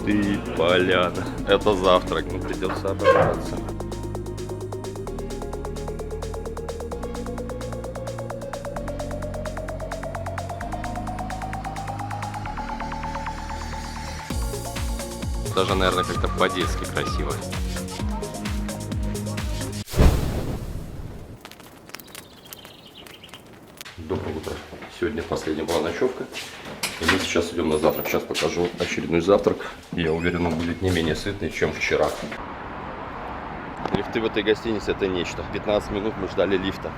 ты, поляна. Это завтрак, ну придется обожраться. Даже, наверное, как-то по-детски красиво. Доброе утро. Сегодня последняя была ночевка. И мы сейчас идем на завтрак. Сейчас покажу очередной завтрак. Я уверен, он будет не менее сытный, чем вчера. Лифты в этой гостинице — это нечто. 15 минут мы ждали лифта.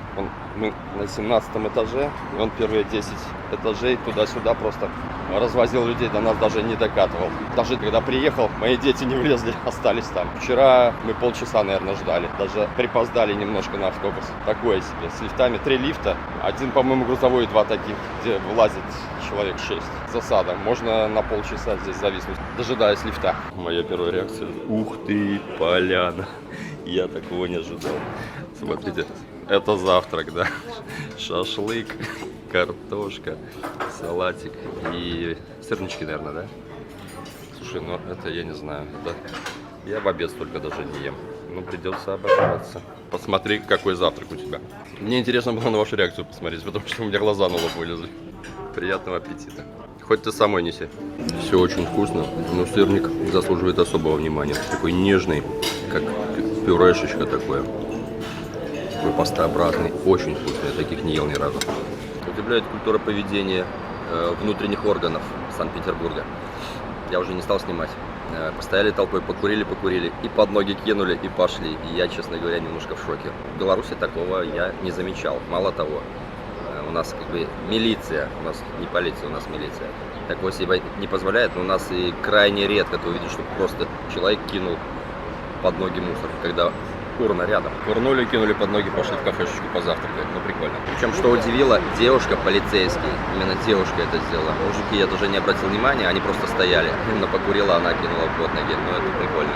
Мы на 17 этаже, и он первые 10 этажей туда-сюда просто развозил людей, до нас даже не докатывал. Даже когда приехал, мои дети не влезли, остались там. Вчера мы полчаса, наверное, ждали. Даже припоздали немножко на автобус. Такое себе. С лифтами 3 лифта. Один, по-моему, грузовой, и 2 таких, где влазит человек 6. Засада. Можно на полчаса здесь зависнуть, дожидаясь лифта. Моя первая реакция: ух ты, поляна. Я такого не ожидал. Смотрите, это завтрак, да. Шашлык, картошка, салатик и сырнички, наверное, да? Слушай, ну это я не знаю. Да? Я в обед столько даже не ем. Ну, придется обожраться. Посмотри, какой завтрак у тебя. Мне интересно было на вашу реакцию посмотреть, потому что у меня глаза на лоб вылезли. Приятного аппетита. Хоть ты самой неси. Все очень вкусно, но сырник заслуживает особого внимания. Такой нежный, как пюрешечка такое. Такой пастообразный, очень вкусный. Я таких не ел ни разу. Удивляет культура поведения внутренних органов Санкт-Петербурга. Я уже не стал снимать. Постояли толпой, покурили, и под ноги кинули, и пошли. И я, честно говоря, немножко в шоке. В Беларуси такого я не замечал. Мало того, у нас как бы милиция, у нас не полиция, у нас милиция. Такого себе не позволяет, но у нас и крайне редко ты увидишь, что просто человек кинул под ноги мусор, когда урна рядом. Курнули, кинули под ноги, пошли в кафешечку позавтракать. Ну, прикольно. Причем, что удивило, девушка, полицейский, именно девушка это сделала. Мужики я даже не обратил внимания, они просто стояли. Именно покурила, она кинула под ноги. Ну, это прикольно.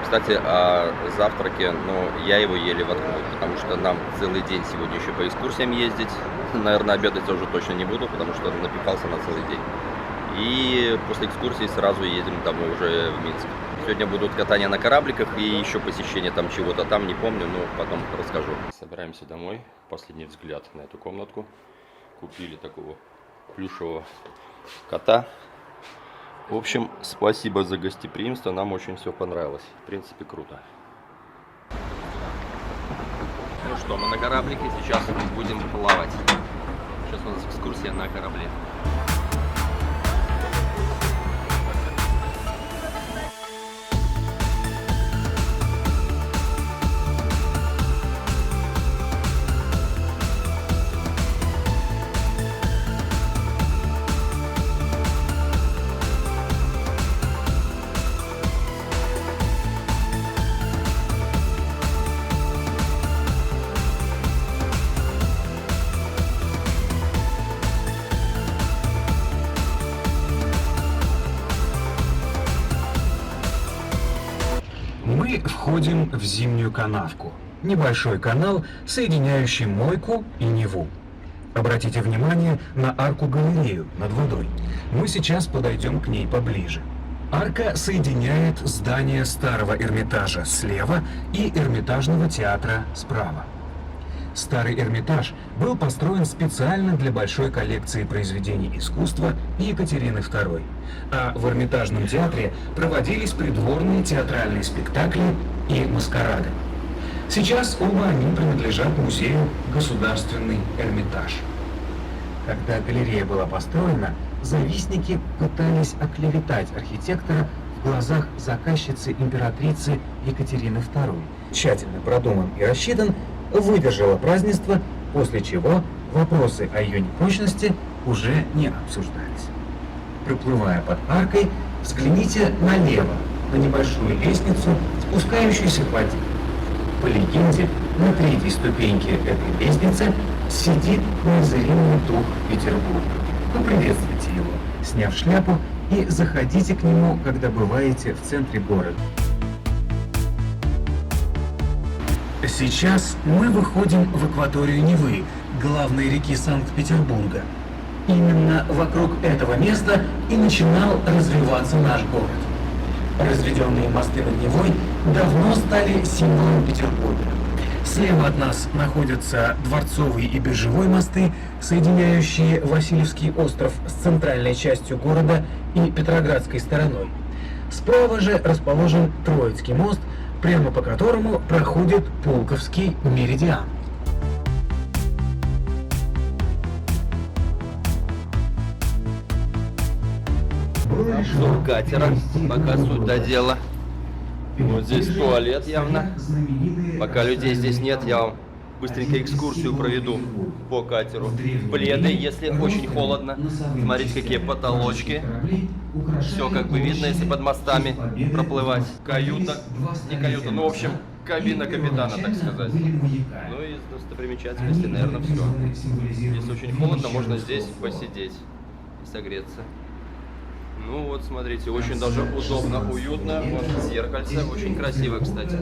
Кстати, о завтраке, но я его еле воткнул, потому что нам целый день сегодня еще по экскурсиям ездить. Наверное, обедать я уже точно не буду, потому что напекался на целый день. И после экскурсии сразу едем домой уже в Минск. Сегодня будут катания на корабликах и еще посещение там чего-то там, не помню, но потом расскажу. Собираемся домой. Последний взгляд на эту комнатку. Купили такого плюшевого кота. В общем, спасибо за гостеприимство, нам очень все понравилось. В принципе, круто. Ну что, мы на кораблике, сейчас будем плавать. Сейчас у нас экскурсия на корабле. Мы входим в зимнюю канавку. Небольшой канал, соединяющий Мойку и Неву. Обратите внимание на арку-галерею над водой. Мы сейчас подойдем к ней поближе. Арка соединяет здание старого Эрмитажа слева и Эрмитажного театра справа. Старый Эрмитаж был построен специально для большой коллекции произведений искусства Екатерины II, а в Эрмитажном театре проводились придворные театральные спектакли и маскарады. Сейчас оба они принадлежат музею «Государственный Эрмитаж». Когда галерея была построена, завистники пытались оклеветать архитектора в глазах заказчицы императрицы Екатерины II. Тщательно продуман и рассчитан, выдержала празднество, после чего вопросы о ее непрочности уже не обсуждались. Проплывая под аркой, взгляните налево, на небольшую лестницу, спускающуюся к воде. По легенде, на 3-й ступеньке этой лестницы сидит незримый дух Петербурга. Поприветствуйте его, сняв шляпу, и заходите к нему, когда бываете в центре города. Сейчас мы выходим в акваторию Невы, главной реки Санкт-Петербурга. Именно вокруг этого места и начинал развиваться наш город. Разведенные мосты над Невой давно стали символом Петербурга. Слева от нас находятся Дворцовый и Биржевой мосты, соединяющие Васильевский остров с центральной частью города и Петроградской стороной. Справа же расположен Троицкий мост, прямо по которому проходит Пулковский меридиан. Обзор катера, пока суть до дела. Вот здесь туалет явно. Пока людей здесь нет, я вам быстренько экскурсию проведу по катеру. Пледы, если очень холодно. Смотрите, какие потолочки. Все как бы видно, если под мостами проплывать. Каюта, не каюта, ну в общем, кабина капитана, так сказать. Ну и из достопримечательностей, наверное, все. Если очень холодно, можно здесь посидеть и согреться. Ну вот, смотрите, очень даже удобно, уютно. Вот зеркальце, очень красиво, кстати.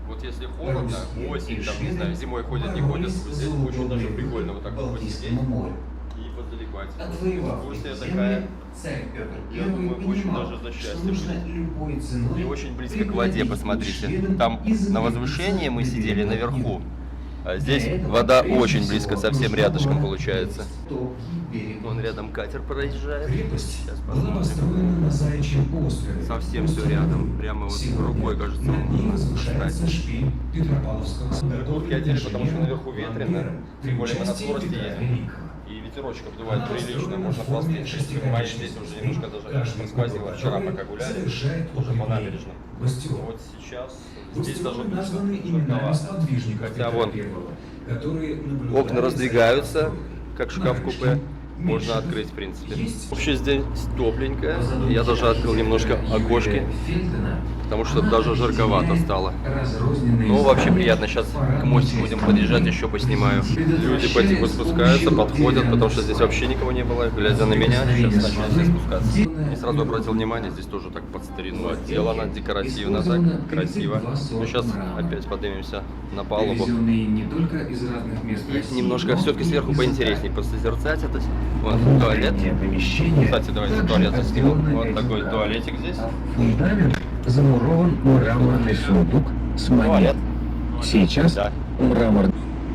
Вот если холодно, осень, там, не знаю, зимой ходят, не ходят, здесь очень даже прикольно вот так вот посидеть и подзалипать. Экскурсия такая, я думаю, очень даже за счастье будет. И очень близко к воде, посмотрите. Там на возвышении мы сидели наверху, а здесь вода очень близко, совсем рядышком получается. Вон рядом катер проезжает. Сейчас посмотрим. На Заячьем острове. Совсем все рядом. Прямо вот рукой, кажется, можно достать. Тут я теперь, потому что наверху ветрено. Тем более мы на скорости едем. И ветерочек обдувает прилично. Можно простыть. Мои здесь уже немножко даже просквозило. Вчера пока гуляли, уже по набережной. Вот сейчас здесь даже душно. Хотя вон окна раздвигаются, как шкаф-купе. Можно открыть, в принципе. Вообще здесь тепленько. Я даже открыл немножко окошки, потому что даже жарковато стало. Но вообще приятно. Сейчас к мостику будем подъезжать, еще поснимаю. Люди потихоньку спускаются, подходят, потому что здесь вообще никого не было. Глядя на меня, сейчас начали все спускаться. И сразу обратил внимание, здесь тоже так под старину отделано, декоративно, так красиво. Ну сейчас опять поднимемся на палубу. И немножко все-таки сверху поинтереснее посозерцать это. Вот туалет. Кстати, давайте туалет засниму. Вот такой туалетик здесь. Замурован мраморный сундук с монет. Сейчас мрамор.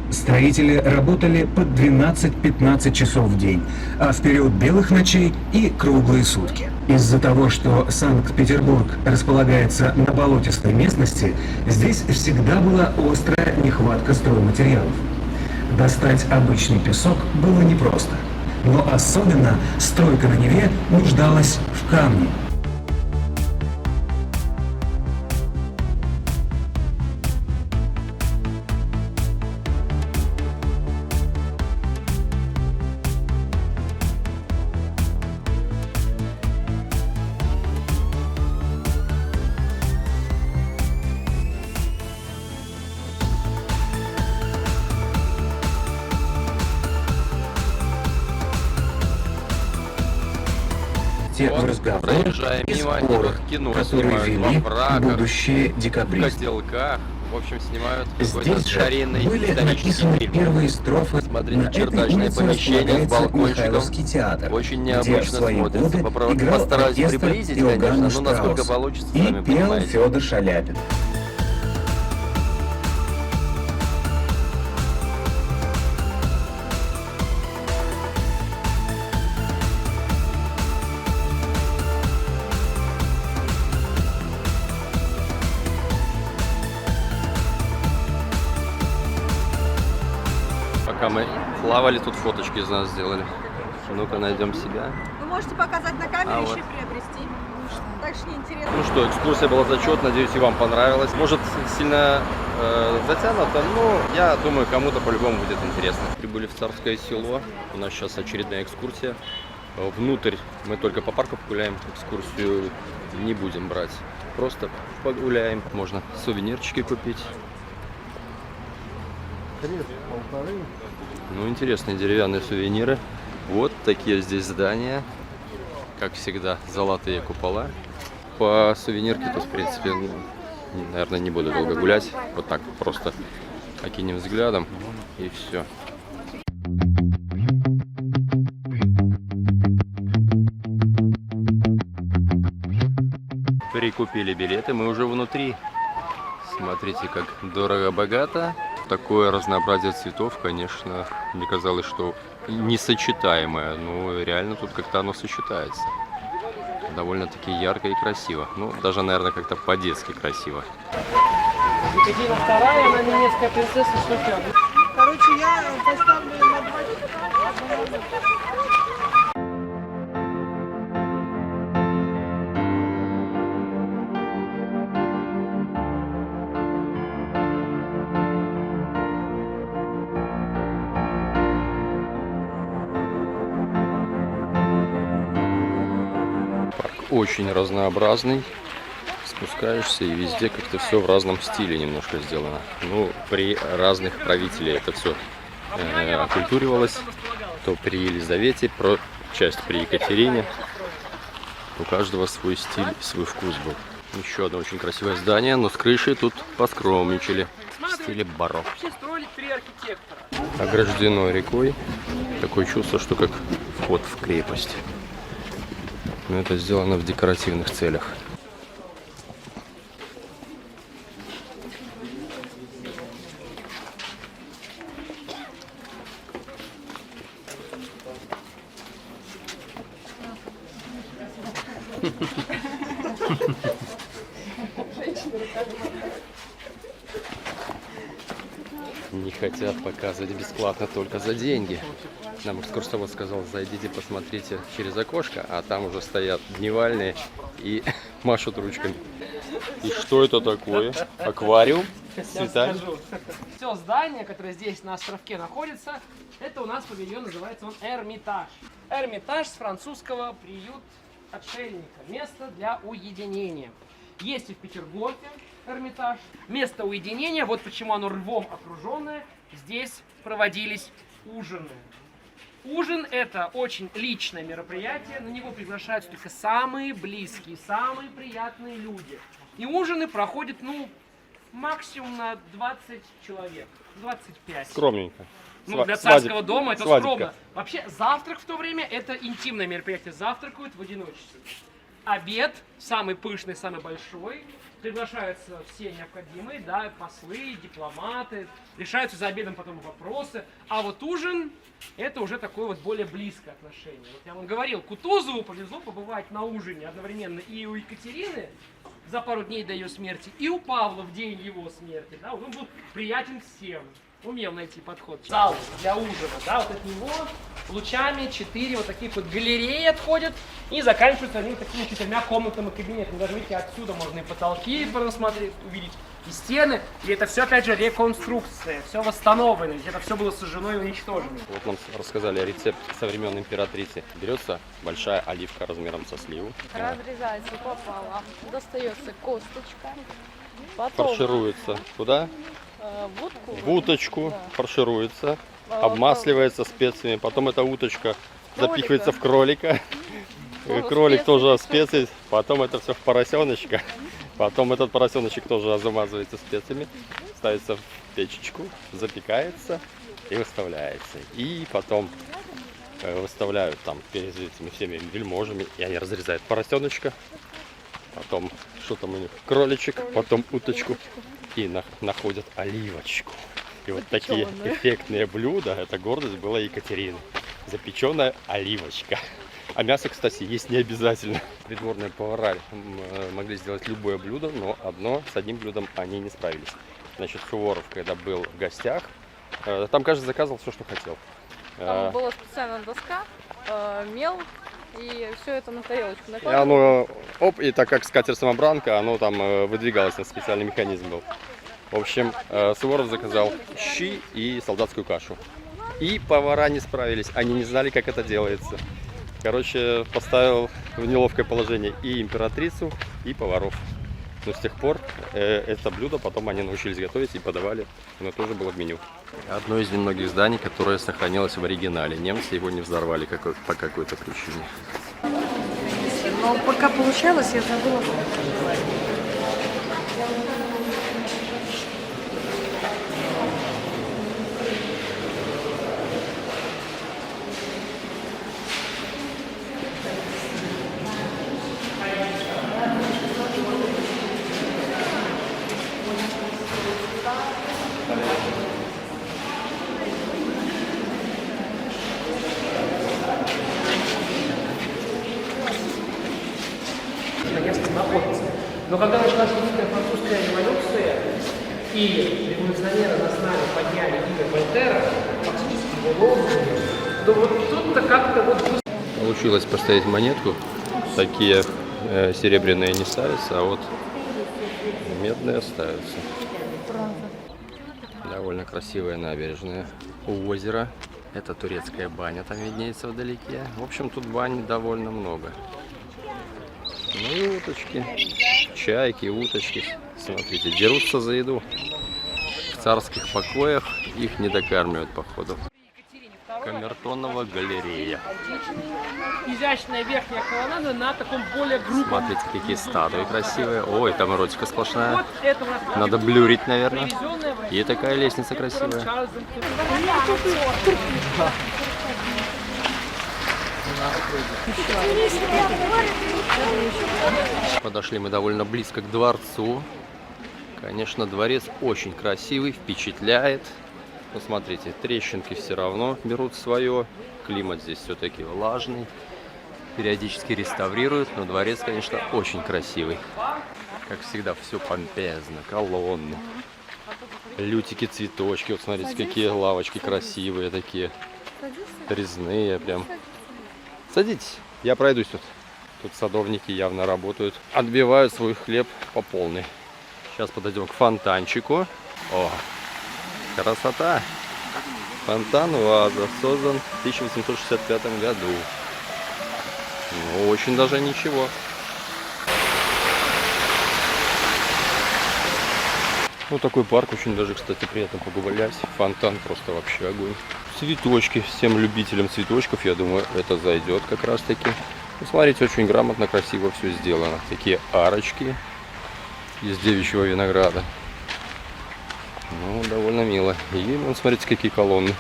Строители работали по 12-15 часов в день, а в период белых ночей и круглые сутки. Из-за того, что Санкт-Петербург располагается на болотистой местности, здесь всегда была острая нехватка стройматериалов. Достать обычный песок было непросто, но особенно стройка на Неве нуждалась в камне. Вот, проезжаем мимо, кино снимают во врагах, будущие в декабристы. котелках. В общем, снимают какой-то Здесь же старинный были исторический написаны фильм. первые строфы. Смотрите, На этой чердачное улице помещение с располагается балкончиком. Михайловский театр, Очень где необычно в свои смотрится. годы играл Постараюсь оркестр приблизить, Иоганна конечно, но насколько Штрауса. получится, И сами пел понимаете. Федор Шаляпин. Пока мы плавали, тут фоточки из нас сделали. Ну-ка, найдем себя. Вы можете показать на камере, А еще вот. и приобрести. Так что неинтересно. Ну что, экскурсия была зачет, надеюсь, и вам понравилась. Может, сильно затянуто, но я думаю, кому-то по-любому будет интересно. Прибыли в Царское село, у нас сейчас очередная экскурсия. Внутрь мы только по парку погуляем, экскурсию не будем брать. Просто погуляем, можно сувенирчики купить. Ну, интересные деревянные сувениры. Вот такие здесь здания. Как всегда, золотые купола. По сувенирке тут, в принципе, ну, наверное, не буду долго гулять. Вот так просто окинем взглядом и все. Прикупили билеты, мы уже внутри. Смотрите, как дорого-богато. Такое разнообразие цветов, конечно, мне казалось, что несочетаемое. Но реально тут как-то оно сочетается. Довольно-таки ярко и красиво. Ну, даже, наверное, как-то по-детски красиво. Екатерина II, она немецкая принцесса Софья. Короче, я поставлю на 2. Очень разнообразный. Спускаешься, и везде как-то все в разном стиле немножко сделано. Ну, при разных правителях это все окультуривалось. То при Елизавете, часть при Екатерине. У каждого свой стиль, свой вкус был. Еще одно очень красивое здание, но с крышей тут поскромничали. В стиле барокко. Вообще строили 3 архитектора. Ограждено рекой. Такое чувство, что как вход в крепость. Но это сделано в декоративных целях. Не хотят показывать бесплатно, только за деньги. Нам экскурсовод сказал, зайдите, посмотрите через окошко, а там уже стоят дневальные и машут ручками. И что это такое? Аквариум с цветами? Все здание, которое здесь на островке находится, это у нас павильон, называется он Эрмитаж. Эрмитаж с французского приют отшельника, место для уединения. Есть и в Петергофе Эрмитаж. Место уединения, вот почему оно рвом окруженное. Здесь проводились ужины. Ужин – это очень личное мероприятие, на него приглашаются только самые близкие, самые приятные люди. И ужины проходят, ну, максимум на 20 человек, 25. Скромненько. Ну, для царского дома это свадебка. скромно. Вообще, завтрак в то время – это интимное мероприятие, завтракают в одиночестве. Обед, самый пышный, самый большой, приглашаются все необходимые, да, послы, дипломаты, решаются за обедом потом вопросы. А вот ужин – это уже такое вот более близкое отношение. Вот я вам говорил, Кутузову повезло побывать на ужине одновременно и у Екатерины за пару дней до ее смерти, и у Павла в день его смерти. Да, он был приятен всем. Умел найти подход. Зал для ужина, да, вот от него лучами 4 вот таких вот галереи отходят и заканчиваются они такими 4 комнатами кабинетами. Даже видите, отсюда можно и потолки посмотреть, увидеть, и стены. И это все, опять же, реконструкция, все восстановлено, ведь это все было сожжено и уничтожено. Вот нам рассказали рецепт со времен императрицы. Берется большая оливка размером со сливу. Разрезается пополам, достается косточка, потом Фаршируется куда? в В уточку, Да. фаршируется, обмасливается специями, потом эта уточка запихивается в кролика, кролик тоже специи, потом это все в поросеночка, потом этот поросеночек тоже замазывается специями, ставится в печечку, запекается и выставляется. И потом выставляют там перед этими всеми вельможами, и они разрезают поросеночка, потом что там у них, кроличек, потом уточку. И находят оливочку. И вот такие эффектные блюда, это гордость была Екатерины. Запеченная оливочка. А мясо, кстати, есть не обязательно. Придворные повара могли сделать любое блюдо, но с одним блюдом они не справились. Значит, Суворов, когда был в гостях, там каждый заказывал все, что хотел. Там была специальная доска, мел, и все это на тарелочку И накладывали. оно, и так как скатерть-самобранка, оно там выдвигалось, на специальный механизм был. В общем, Суворов заказал щи и солдатскую кашу. И повара не справились, они не знали, как это делается. Короче, поставил в неловкое положение и императрицу, и поваров. Но с тех пор это блюдо потом они научились готовить и подавали. Оно тоже было в меню. Одно из немногих зданий, которое сохранилось в оригинале. Немцы его не взорвали по какой-то причине. Но пока получалось, я забыла. Но когда началась Великая Французская революция, и революционеры на знамя подняли имя Вольтера, фактически его лозунг, то вот тут-то как-то вот... Получилось поставить монетку. Такие серебряные не ставятся, а вот медные ставятся. Довольно красивая набережная у озера. Это турецкая баня, там виднеется вдалеке. В общем, тут бань довольно много. Ну и уточки, чайки, уточки. Смотрите, дерутся за еду. В царских покоях их не докармливают, походу. Камертонова галерея. Изящная верхняя колоннада на таком более грубом. Смотрите, какие статуи красивые. Ой, там эротика сплошная. Вот это у нас Надо блюрить, наверное. привезенная в И такая лестница красивая. Чарльзом. Подошли мы довольно близко к дворцу. Конечно, дворец очень красивый, впечатляет. Посмотрите, трещинки все равно берут свое. Климат здесь все-таки влажный. Периодически реставрируют, но дворец, конечно, очень красивый. Как всегда, все помпезно, колонны. Лютики, цветочки. Вот смотрите, какие лавочки красивые такие. Резные прям. Садитесь, я пройдусь тут. Тут садовники явно работают. Отбивают свой хлеб по полной. Сейчас подойдем к фонтанчику. О, красота! Фонтан Ваза создан в 1865 году. Ну, очень даже ничего. Ну, такой парк, очень даже, кстати, приятно погулять. Фонтан просто вообще огонь. Цветочки, всем любителям цветочков, я думаю, это зайдет как раз таки. Ну, смотрите, очень грамотно, красиво все сделано. Такие арочки из девичьего винограда. Ну, довольно мило. И, ну, смотрите, какие колонны.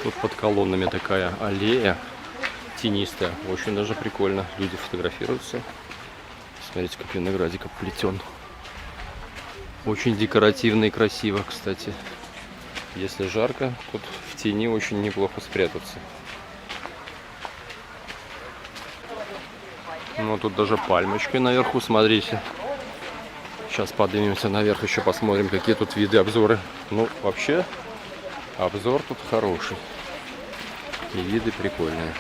Тут под колоннами такая аллея тенистая. Очень даже прикольно. Люди фотографируются. Смотрите, как виноградик оплетен. Очень декоративно и красиво, кстати. Если жарко, тут в тени очень неплохо спрятаться. Ну, тут даже пальмочки наверху, смотрите. Сейчас поднимемся наверх, еще посмотрим, какие тут виды, обзоры. Ну, вообще, обзор тут хороший. И виды прикольные.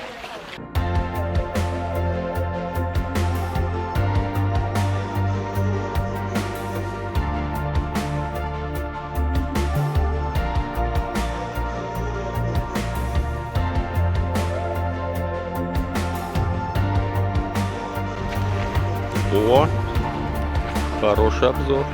О, хороший обзор.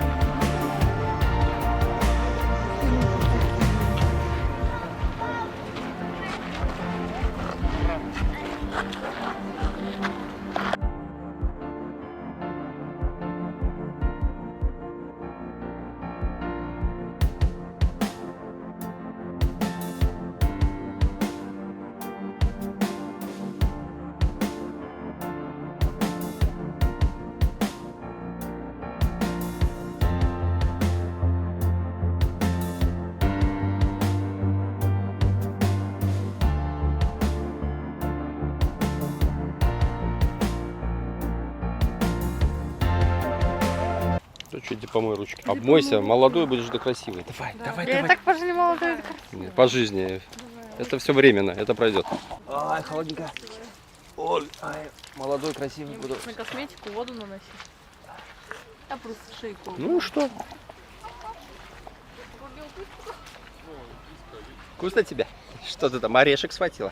Чуть помой ручки. Обмойся, молодой будешь да красивый. Давай, давай, Я и давай. так пожили молодой. Нет, по жизни. Это все временно, это пройдет. Ай, холодненько. Ой, ай, молодой, красивый буду. На косметику воду наносить. Я просто шейку. Ну что? Вкусно тебе? Что ты там, орешек схватила?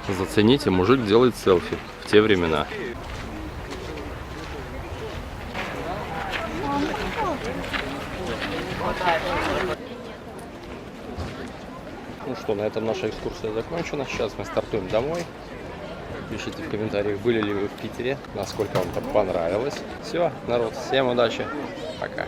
Зацените, мужик делает селфи в те времена. Ну что, на этом наша экскурсия закончена. Сейчас мы стартуем домой. Пишите в комментариях, были ли вы в Питере, насколько вам там понравилось. Все, народ, всем удачи, пока.